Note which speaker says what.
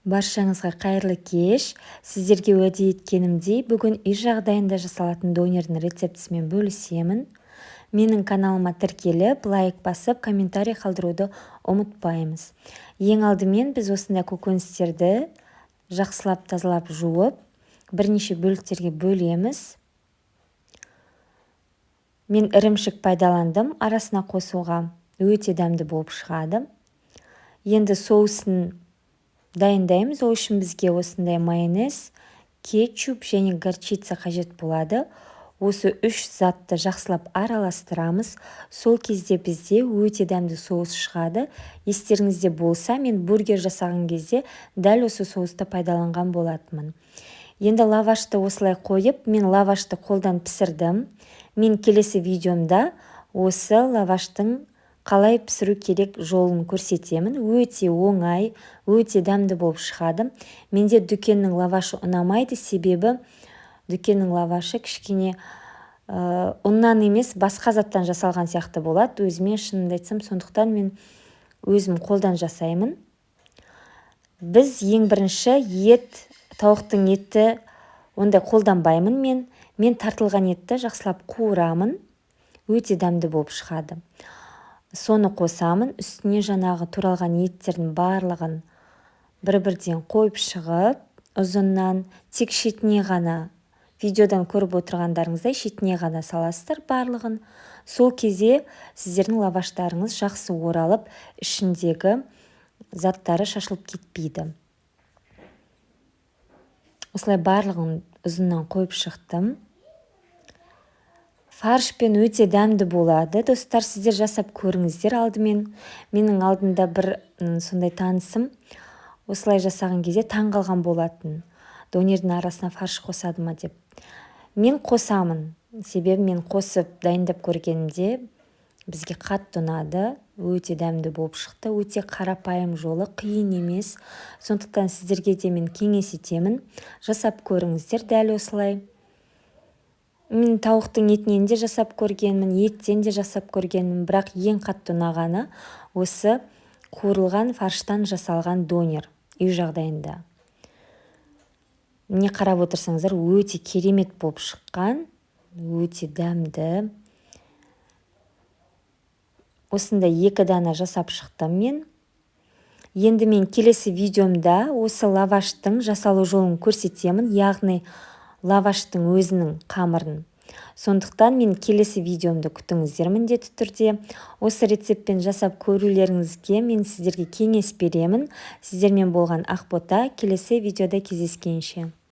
Speaker 1: Баршаңызға қайырлы кеш. Сіздерге уәде еткенімдей, бүгін үй жағдайында жасалатын донердің рецептісімен бөлісемін. Менің каналыма тіркеліп, лайк басып, комментарий қалдыруды ұмытпаймыз. Ең алдымен біз осындай көкөністерді жақсылап тазалап жуып, бірнеше бөліктерге бөлеміз. Мен ірімшік пайдаландым, арасына қосуға өте дәмді болып шығады. Енді соусын дайындаймыз. Ол үшін бізге осындай майонез, кетчуп және горчица қажет болады. Осы үш затты жақсылап араластырамыз. Сол кезде бізде өте дәмді соус шығады. Естеріңізде болса, мен бургер жасаған кезде дәл осы соусты пайдаланған болатынмын. Енді лавашты осылай қойып, мен лавашты қолдан пісірдім. Мен келесі видеомда осы лаваштың қалай пісіру керек жолын көрсетемін. Өте оңай, өте дәмді болып шығады. Менде дүкеннің лавашы ұнамайды, себебі дүкеннің лавашы кішкене ұннан емес, басқа заттан жасалған сияқты болады. Өзіме шынымды айтсам, сондықтан мен өзім қолдан жасаймын. Біз ең бірінші тауықтың еті ондай қолданбаймын. Мен тартылған етті жақсылап қуырамын. Өте дәмді болып шығады. Соны қосамын. Үстіне жаңағы туралған еттердің барлығын бір-бірден қойып шығып, ұзыннан тек шетіне ғана, видеодан көріп отырғандарыңыздай шетіне ғана саласыздар барлығын. Сол кезде сіздердің лаваштарыңыз жақсы оралып, ішіндегі заттары шашылып кетпейді. Осылай барлығын ұзыннан қойып шықтым. Фаршпен өте дәмді болады. Достар, сіздер жасап көріңіздер алдымен. Менің алдында бір сондай танысым осылай жасаған кезде таң қалған болатын. Донердің арасына фарш қосады ма деп. Мен қосамын. Себебі мен қосып дайындап көргенімде бізге қатты ұнады. Өте дәмді болып шықты. Өте қарапайым жолы, қиын емес. Сондықтан сіздерге де мен кеңес етемін. Жасап көріңіздер дәл осылай. Мен тауықтың етінен де жасап көргенмін, еттен де жасап көргенмін, бірақ ең қатты ұнағаны осы қуырылған фарштан жасалған донер үй жағдайында. Міне қарап отырсаңыздар, өте керемет болып шыққан, өте дәмді. Осында 2 дана жасап шықтым мен. Енді мен келесі видеомда осы лаваштың жасалу жолын көрсетемін, яғни лаваштың өзінің қамырын. Сондықтан мен келесі видеомды күтіңіздер міндетті түрде. Осы рецептпен жасап көрулеріңізге мен сіздерге кеңес беремін. Сіздермен болған Ақбота, келесі видеода кездескенше.